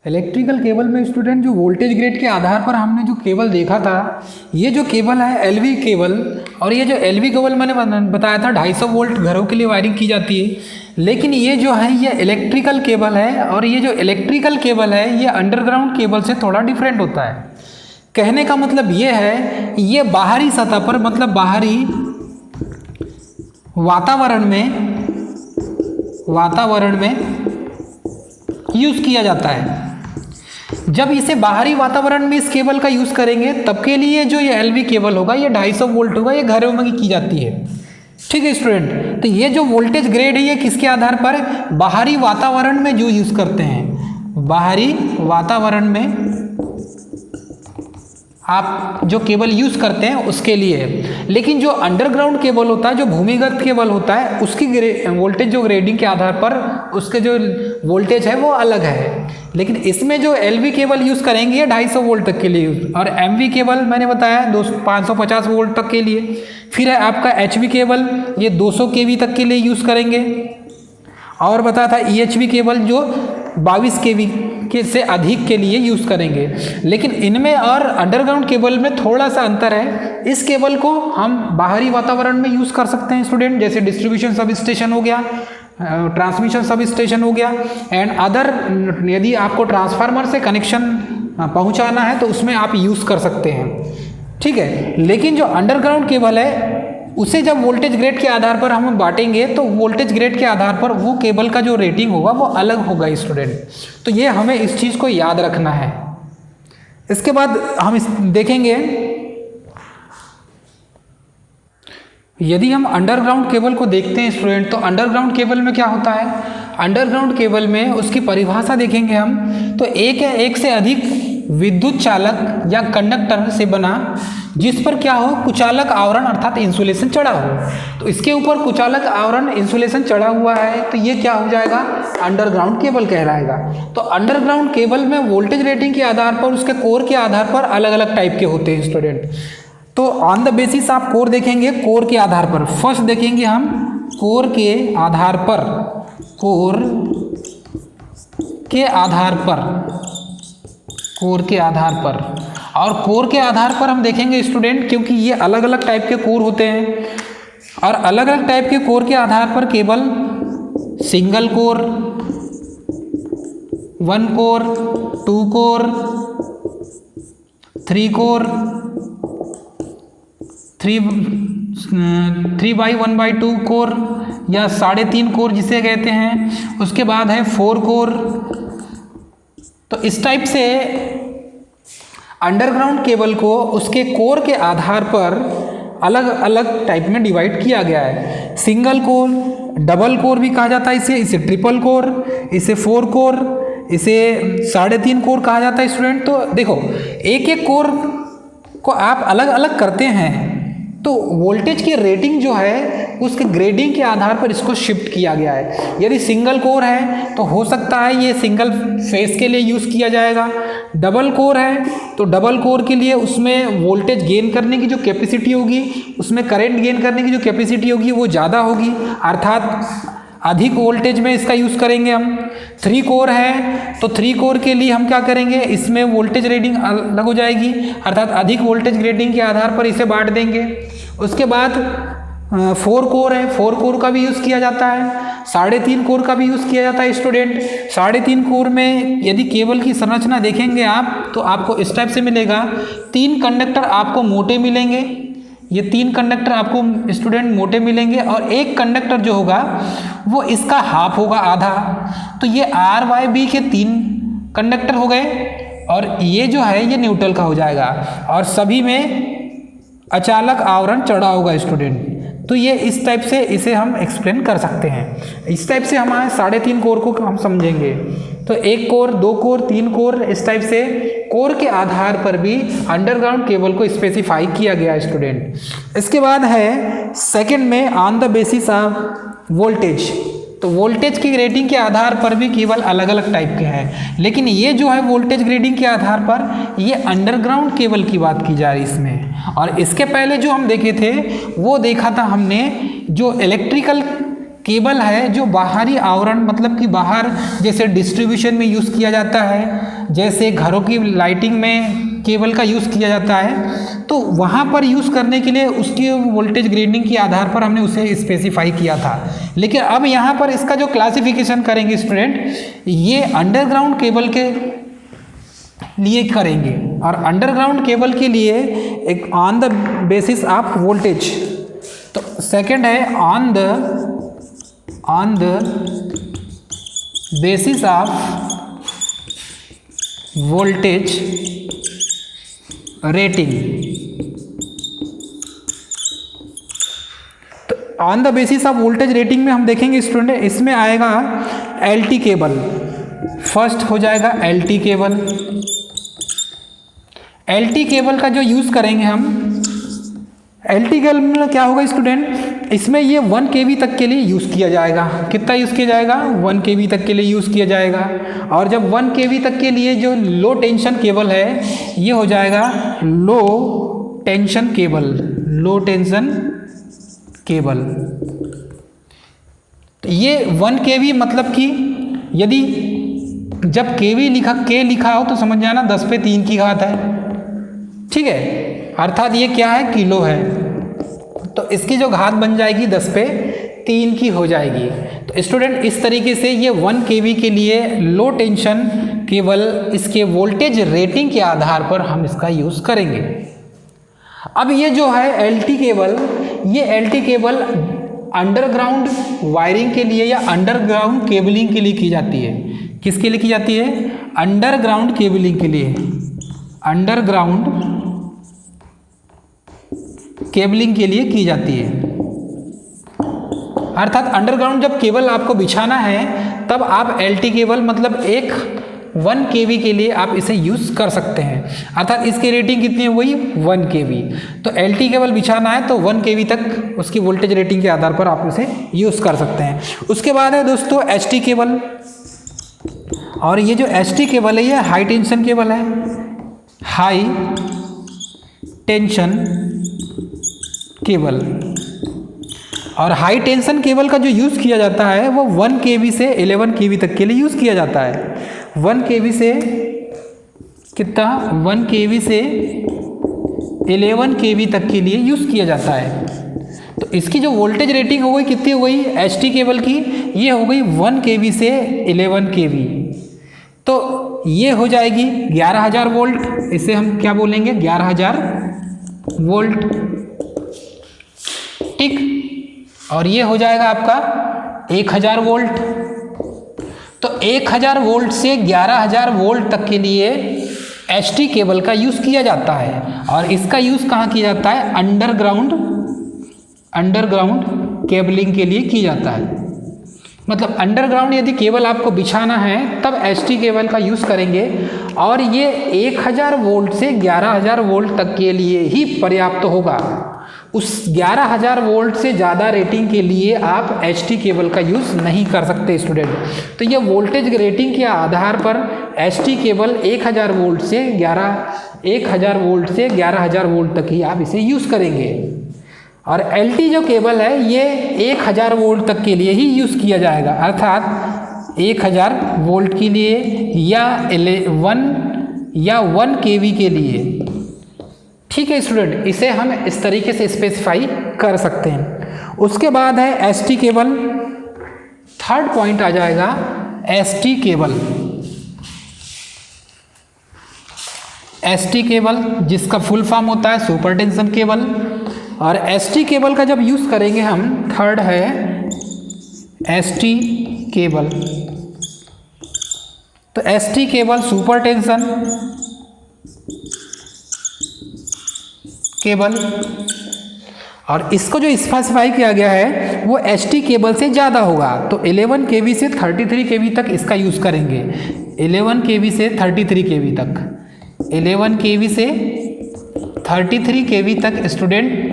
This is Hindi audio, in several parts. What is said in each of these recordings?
इलेक्ट्रिकल केबल में स्टूडेंट जो वोल्टेज ग्रेड के आधार पर हमने जो केबल देखा था, ये जो केबल है एलवी केबल, और ये जो एलवी केबल मैंने बताया था 250 वोल्ट घरों के लिए वायरिंग की जाती है। लेकिन ये जो है ये इलेक्ट्रिकल केबल है, और ये जो इलेक्ट्रिकल केबल है ये अंडरग्राउंड केबल से थोड़ा डिफरेंट होता है। कहने का मतलब ये है, ये बाहरी सतह पर मतलब बाहरी वातावरण में यूज़ किया जाता है। जब इसे बाहरी वातावरण में इस केबल का यूज़ करेंगे तब के लिए जो ये एलवी केबल होगा ये 250 वोल्ट होगा, ये घरों में की जाती है। ठीक है स्टूडेंट, तो ये जो वोल्टेज ग्रेड है ये किसके आधार पर, बाहरी वातावरण में जो यूज़ करते हैं, बाहरी वातावरण में आप जो केबल यूज़ करते हैं उसके लिए। लेकिन जो अंडरग्राउंड केबल होता है, जो भूमिगत केबल होता है, उसकी वोल्टेज जो ग्रेडिंग के आधार पर उसके जो वोल्टेज है वो अलग है। लेकिन इसमें जो एलवी केबल यूज़ करेंगे ये 250 वोल्ट तक के लिए यूज़, और एमवी केबल मैंने बताया 550 वोल्ट तक के लिए। फिर है आपका एचवी केबल, ये 200 केवी तक के लिए यूज़ करेंगे। और बताया था ईएचवी केबल जो 22 केवी के से अधिक के लिए यूज़ करेंगे। लेकिन इनमें और अंडरग्राउंड केबल में थोड़ा सा अंतर है। इस केबल को हम बाहरी वातावरण में यूज़ कर सकते हैं स्टूडेंट, जैसे डिस्ट्रीब्यूशन सब स्टेशन हो गया, ट्रांसमिशन सब स्टेशन हो गया, एंड अदर यदि आपको ट्रांसफार्मर से कनेक्शन पहुंचाना है तो उसमें आप यूज़ कर सकते हैं। ठीक है, लेकिन जो अंडरग्राउंड केबल है उसे जब वोल्टेज ग्रेड के आधार पर हम बांटेंगे तो वोल्टेज ग्रेड के आधार पर वो केबल का जो रेटिंग होगा वो अलग होगा स्टूडेंट। तो ये हमें इस चीज़ को याद रखना है। इसके बाद हम देखेंगे, यदि हम अंडरग्राउंड केबल को देखते हैं स्टूडेंट, तो अंडरग्राउंड केबल में क्या होता है, अंडरग्राउंड केबल में उसकी परिभाषा देखेंगे हम तो एक या एक से अधिक विद्युत चालक या कंडक्टर से बना जिस पर क्या हो, कुचालक आवरण अर्थात इंसुलेशन चढ़ा हो। तो इसके ऊपर कुचालक आवरण इंसुलेशन चढ़ा हुआ है तो ये क्या हो जाएगा, अंडरग्राउंड केबल कहलाएगा। तो अंडरग्राउंड केबल में वोल्टेज रेटिंग के आधार पर उसके कोर के आधार पर अलग अलग टाइप के होते हैं स्टूडेंट। तो ऑन द बेसिस आप कोर देखेंगे, कोर के आधार पर फर्स्ट देखेंगे हम कोर के आधार पर, कोर के आधार पर, कोर के आधार पर। और कोर के आधार पर हम देखेंगे स्टूडेंट, क्योंकि ये अलग अलग टाइप के कोर होते हैं, और अलग अलग टाइप के कोर के आधार पर cable single core, 1 core, 2 core, 3 core, 3/1/2 core या 3.5 कोर जिसे कहते हैं, उसके बाद है 4 कोर। तो इस टाइप से अंडरग्राउंड केबल को उसके कोर के आधार पर अलग अलग टाइप में डिवाइड किया गया है। सिंगल कोर, डबल कोर भी कहा जाता है इसे ट्रिपल कोर, इसे 4 कोर, इसे 3.5 कोर कहा जाता है स्टूडेंट। तो देखो एक एक कोर को आप अलग अलग करते हैं तो वोल्टेज की रेटिंग जो है उसके ग्रेडिंग के आधार पर इसको शिफ्ट किया गया है। यदि सिंगल कोर है तो हो सकता है ये सिंगल फेस के लिए यूज़ किया जाएगा। डबल कोर है तो डबल कोर के लिए उसमें वोल्टेज गेन करने की जो कैपेसिटी होगी, उसमें करंट गेन करने की जो कैपेसिटी होगी वो ज़्यादा होगी, अर्थात अधिक वोल्टेज में इसका यूज़ करेंगे हम। 3 कोर है तो 3 कोर के लिए हम क्या करेंगे, इसमें वोल्टेज रेटिंग अलग हो जाएगी, अर्थात अधिक वोल्टेज रेटिंग के आधार पर इसे बांट देंगे। उसके बाद 4 कोर है, 4 कोर का भी यूज़ किया जाता है, 3.5 कोर का भी यूज़ किया जाता है स्टूडेंट। 3.5 कोर में यदि केबल की संरचना देखेंगे आप तो आपको इस टाइप से मिलेगा, 3 कंडक्टर आपको मोटे मिलेंगे, ये 3 कंडक्टर आपको स्टूडेंट मोटे मिलेंगे, और एक कंडक्टर जो होगा वो इसका हाफ होगा, आधा। तो ये RYB के 3 कंडक्टर हो गए, और ये जो है ये न्यूट्रल का हो जाएगा, और सभी में अचालक आवरण चढ़ा होगा स्टूडेंट। तो ये इस टाइप से इसे हम एक्सप्लेन कर सकते हैं। इस टाइप से हमारे 3.5 कोर को हम समझेंगे। तो 1 कोर, 2 कोर, 3 कोर, इस टाइप से कोर के आधार पर भी अंडरग्राउंड केबल को स्पेसिफाई किया गया है स्टूडेंट। इसके बाद है सेकंड में on the basis of voltage. तो वोल्टेज की रेटिंग के आधार पर भी केवल अलग अलग टाइप के हैं, लेकिन ये जो है वोल्टेज ग्रेडिंग के आधार पर ये अंडरग्राउंड केबल की बात की जा रही है इसमें। और इसके पहले जो हम देखे थे वो देखा था हमने जो इलेक्ट्रिकल केबल है जो बाहरी आवरण मतलब कि बाहर जैसे डिस्ट्रीब्यूशन में यूज़ किया जाता है, जैसे घरों की लाइटिंग में केबल का यूज़ किया जाता है, तो वहाँ पर यूज़ करने के लिए उसकी वोल्टेज ग्रेडिंग के आधार पर हमने उसे स्पेसिफाई किया था। लेकिन अब यहाँ पर इसका जो क्लासिफिकेशन करेंगे स्टूडेंट, ये अंडरग्राउंड केबल के लिए करेंगे, और अंडरग्राउंड केबल के लिए एक on the basis of voltage, तो सेकंड है on the basis of voltage rating. तो on the basis of voltage rating में हम देखेंगे स्टूडेंट, इसमें आएगा एलटी केबल, फर्स्ट हो जाएगा एलटी केबल। एलटी केबल का जो यूज़ करेंगे हम, एलटी केबल में क्या होगा स्टूडेंट, इसमें ये 1 kV तक के लिए यूज़ किया जाएगा। कितना यूज़ किया जाएगा? 1 kV तक के लिए यूज़ किया जाएगा। और जब 1 kV तक के लिए जो लो टेंशन केबल है, ये हो जाएगा लो टेंशन केबल, लो टेंशन केबल। तो ये 1 kV मतलब कि यदि जब के लिखा हो तो समझ जाना 10 पे 3 की घात है, ठीक है, अर्थात ये क्या है, किलो है, तो इसकी जो घात बन जाएगी 10 पे 3 की हो जाएगी। तो स्टूडेंट इस तरीके से ये 1 kV के लिए लो टेंशन केबल इसके वोल्टेज रेटिंग के आधार पर हम इसका यूज़ करेंगे। अब ये जो है एलटी केबल, ये एलटी केबल अंडरग्राउंड वायरिंग के लिए या अंडरग्राउंड केबलिंग के लिए की जाती है। किसके लिए की जाती है? अंडरग्राउंड केबलिंग के लिए, अंडरग्राउंड केबलिंग के लिए की जाती है। अर्थात अंडरग्राउंड जब केबल आपको बिछाना है तब आप एलटी केबल मतलब 1 kV के लिए आप इसे यूज़ कर सकते हैं। अर्थात इसकी रेटिंग कितनी है? वही 1 kV। तो एलटी केबल बिछाना है तो 1 kV तक उसकी वोल्टेज रेटिंग के आधार पर आप इसे यूज़ कर सकते हैं। उसके बाद है दोस्तों एचटी केबल, और ये जो एचटी केबल है ये हाई टेंशन केबल है, हाई टेंशन केबल। और हाई टेंशन केबल का जो यूज़ किया जाता है वो 1 kV से 11 kV तक के लिए यूज़ किया जाता है। 1 kV से कितना? 1 kV से 11 kV तक के लिए यूज़ किया जाता है। तो इसकी जो वोल्टेज रेटिंग हो गई कितनी हो गई एचटी केबल की? ये हो गई 1 kV से 11 kV। तो ये हो जाएगी 11,000 वोल्ट, इसे हम क्या बोलेंगे? 11,000 वोल्ट, ठीक। और ये हो जाएगा आपका 1,000 वोल्ट। तो 1,000 वोल्ट से 11,000 वोल्ट तक के लिए एचटी केबल का यूज़ किया जाता है। और इसका यूज़ कहाँ किया जाता है? अंडरग्राउंड केबलिंग के लिए किया जाता है। मतलब अंडरग्राउंड यदि केबल आपको बिछाना है तब एचटी केबल का यूज़ करेंगे, और ये 1,000 वोल्ट से 11,000 वोल्ट तक के लिए ही पर्याप्त होगा। उस 11,000 वोल्ट से ज़्यादा रेटिंग के लिए आप एचटी केबल का यूज़ नहीं कर सकते स्टूडेंट। तो ये वोल्टेज रेटिंग के आधार पर एचटी केबल 1,000 वोल्ट से 11,000 वोल्ट तक ही आप इसे यूज़ करेंगे। और एलटी जो केबल है ये 1,000 वोल्ट तक के लिए ही यूज़ किया जाएगा, अर्थात 1,000 वोल्ट के लिए या 1 kV के लिए, ठीक है स्टूडेंट। इसे हम इस तरीके से स्पेसिफाई कर सकते हैं। उसके बाद है एसटी केबल, थर्ड पॉइंट आ जाएगा एसटी केबल। एसटी केबल जिसका फुल फॉर्म होता है सुपर टेंशन केबल। और एसटी केबल का जब यूज़ करेंगे हम, थर्ड है एसटी केबल। तो ST cable super tension cable, और इसको जो स्पेसिफाई किया गया है वो एचटी केबल से ज़्यादा होगा। तो 11 kV से 33 kV तक इसका यूज़ करेंगे। 11 kV से 33 kV तक, 11 kV से 33 kV तक स्टूडेंट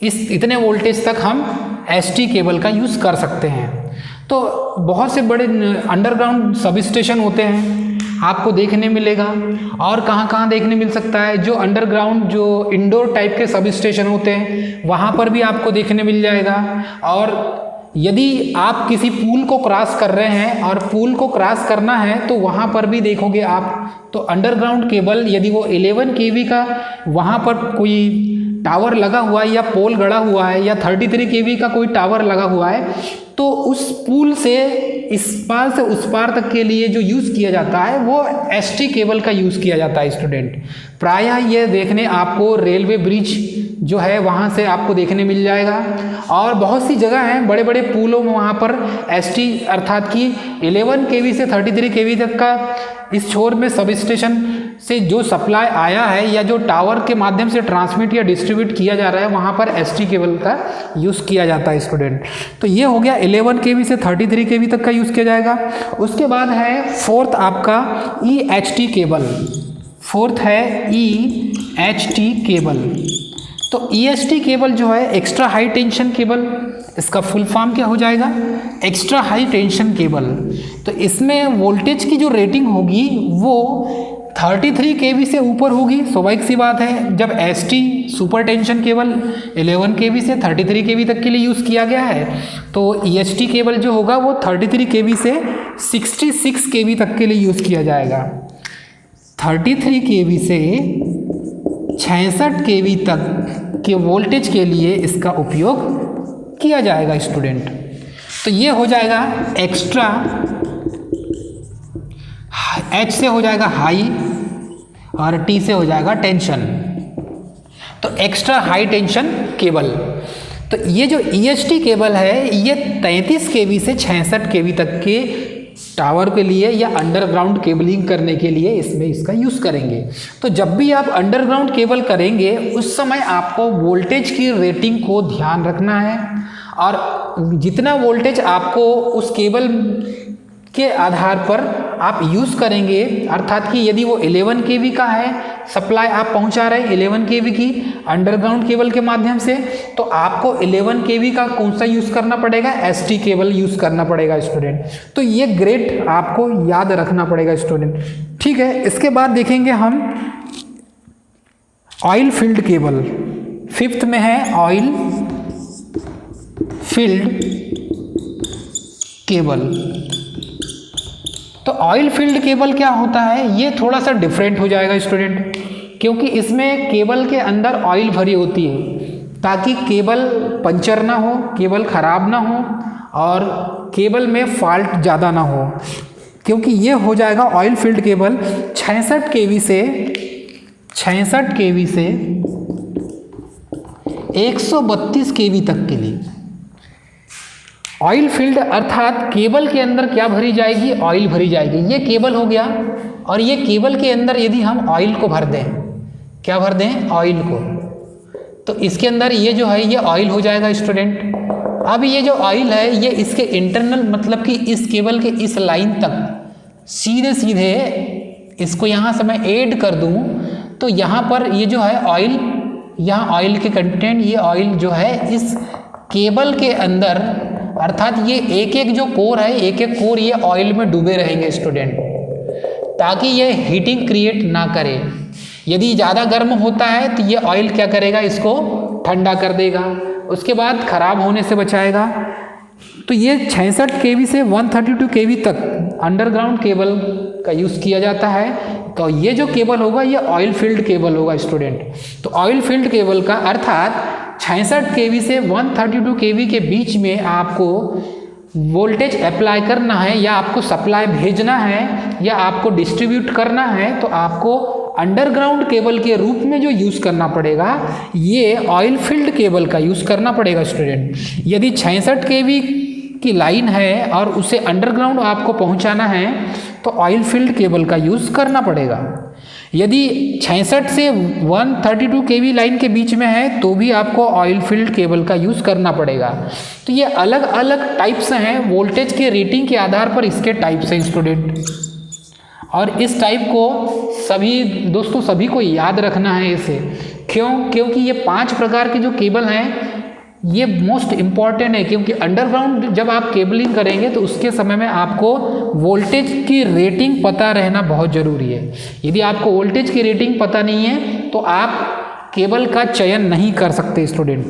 इतने वोल्टेज तक हम एचटी केबल का यूज़ कर सकते हैं। तो बहुत से बड़े अंडरग्राउंड सब स्टेशन होते हैं, आपको देखने मिलेगा। और कहाँ कहाँ देखने मिल सकता है? जो अंडरग्राउंड जो इंडोर टाइप के सब स्टेशन होते हैं वहाँ पर भी आपको देखने मिल जाएगा। और यदि आप किसी पुल को क्रॉस कर रहे हैं और पुल को क्रॉस करना है तो वहाँ पर भी देखोगे आप, तो अंडरग्राउंड केबल यदि वो 11 kV का वहाँ पर कोई टावर लगा हुआ है या पोल गड़ा हुआ है या 33 kV का कोई टावर लगा हुआ है, तो उस पुल से इस पार से उस पार तक के लिए जो यूज़ किया जाता है वो ST केबल का यूज़ किया जाता है स्टूडेंट। प्रायः ये देखने आपको रेलवे ब्रिज जो है वहाँ से आपको देखने मिल जाएगा, और बहुत सी जगह हैं बड़े बड़े पुलों में वहाँ पर ST अर्थात कि 11 kV से 33 kV तक का इस छोर में सब स्टेशन से जो सप्लाई आया है या जो टावर के माध्यम से ट्रांसमिट या डिस्ट्रीब्यूट किया जा रहा है वहाँ पर ST केबल का यूज़ किया जाता है स्टूडेंट। तो ये हो गया 11 kV से 33 kV तक का यूज़ किया जाएगा। उसके बाद है फोर्थ आपका EHT केबल, फोर्थ है EHT केबल। तो EHT केबल जो है एक्स्ट्रा हाई टेंशन केबल, इसका फुल फॉर्म क्या हो जाएगा, एक्स्ट्रा हाई टेंशन केबल। तो इसमें वोल्टेज की जो रेटिंग होगी वो 33 kV से ऊपर होगी, स्वाभाविक सी बात है। जब ST super tension cable 11 kV से 33 kV तक के लिए यूज़ किया गया है, तो EHT केबल जो होगा वो 33 kV से 66 kV तक के लिए यूज़ किया जाएगा। 33 kV से 66 kV तक के वोल्टेज के लिए इसका उपयोग किया जाएगा स्टूडेंट। तो ये हो जाएगा एक्स्ट्रा, H से हो जाएगा हाई और T से हो जाएगा टेंशन, तो एक्स्ट्रा हाई टेंशन केबल। तो ये जो EHT केबल है ये 33 kV से 66 kV तक के टावर के लिए या अंडरग्राउंड केबलिंग करने के लिए इसमें इसका यूज़ करेंगे। तो जब भी आप अंडरग्राउंड केबल करेंगे उस समय आपको वोल्टेज की रेटिंग को ध्यान रखना है, और जितना वोल्टेज आपको उस केबल के आधार पर आप यूज़ करेंगे, अर्थात कि यदि वो 11 kV का है सप्लाई आप पहुंचा रहे 11 kV की अंडरग्राउंड केबल के माध्यम से, तो आपको 11 kV का कौन सा यूज़ करना पड़ेगा, ST केबल यूज़ करना पड़ेगा स्टूडेंट। तो ये ग्रेड आपको याद रखना पड़ेगा स्टूडेंट, ठीक है। इसके बाद देखेंगे हम ऑयल फील्ड केबल, फिफ्थ में है ऑयल फील्ड केबल। तो ऑयल फील्ड केबल क्या होता है, ये थोड़ा सा डिफरेंट हो जाएगा स्टूडेंट, क्योंकि इसमें केबल के अंदर ऑयल भरी होती है ताकि केबल पंचर ना हो, केबल ख़राब ना हो और केबल में फॉल्ट ज़्यादा ना हो। क्योंकि ये हो जाएगा ऑयल फील्ड केबल 66 kV से 132 kV तक के लिए। ऑयल फील्ड अर्थात केबल के अंदर क्या भरी जाएगी, ऑयल भरी जाएगी। ये केबल हो गया, और ये केबल के अंदर यदि हम ऑयल को भर दें, क्या भर दें, ऑयल को, तो इसके अंदर ये जो है ये ऑयल हो जाएगा स्टूडेंट। अब ये जो ऑयल है ये इसके इंटरनल मतलब कि इस केबल के इस लाइन तक सीधे सीधे इसको यहाँ से मैं ऐड कर दूँ तो यहाँ पर ये जो है ऑयल, यहाँ ऑयल के कंटेंट, ये ऑयल जो है इस केबल के अंदर, अर्थात ये एक एक जो कोर है, एक एक कोर ये ऑयल में डूबे रहेंगे स्टूडेंट, ताकि ये हीटिंग क्रिएट ना करे। यदि ज़्यादा गर्म होता है तो ये ऑयल क्या करेगा, इसको ठंडा कर देगा, उसके बाद ख़राब होने से बचाएगा। तो ये 66 kV से 132 kV तक अंडरग्राउंड केबल का यूज़ किया जाता है। तो ये जो केबल होगा ये ऑयल फील्ड केबल होगा स्टूडेंट। तो ऑयल फील्ड केबल का अर्थात 66 kV से 132 kV के बीच में आपको वोल्टेज अप्लाई करना है, या आपको सप्लाई भेजना है, या आपको डिस्ट्रीब्यूट करना है, तो आपको अंडरग्राउंड केबल के रूप में जो यूज़ करना पड़ेगा ये ऑयल फील्ड केबल का यूज़ करना पड़ेगा स्टूडेंट। यदि 66 kV की लाइन है और उसे अंडरग्राउंड आपको पहुंचाना है तो ऑयल फील्ड केबल का यूज़ करना पड़ेगा। यदि 66 से 132 kV लाइन के बीच में है तो भी आपको ऑयल फील्ड केबल का यूज़ करना पड़ेगा। तो ये अलग अलग टाइप्स हैं, वोल्टेज के रेटिंग के आधार पर इसके टाइप्स हैं स्टूडेंट, और इस टाइप को सभी दोस्तों सभी को याद रखना है इसे। क्योंकि ये 5 प्रकार के जो केबल हैं ये मोस्ट इम्पॉर्टेंट है, क्योंकि अंडरग्राउंड जब आप केबलिंग करेंगे तो उसके समय में आपको वोल्टेज की रेटिंग पता रहना बहुत ज़रूरी है। यदि आपको वोल्टेज की रेटिंग पता नहीं है तो आप केबल का चयन नहीं कर सकते स्टूडेंट।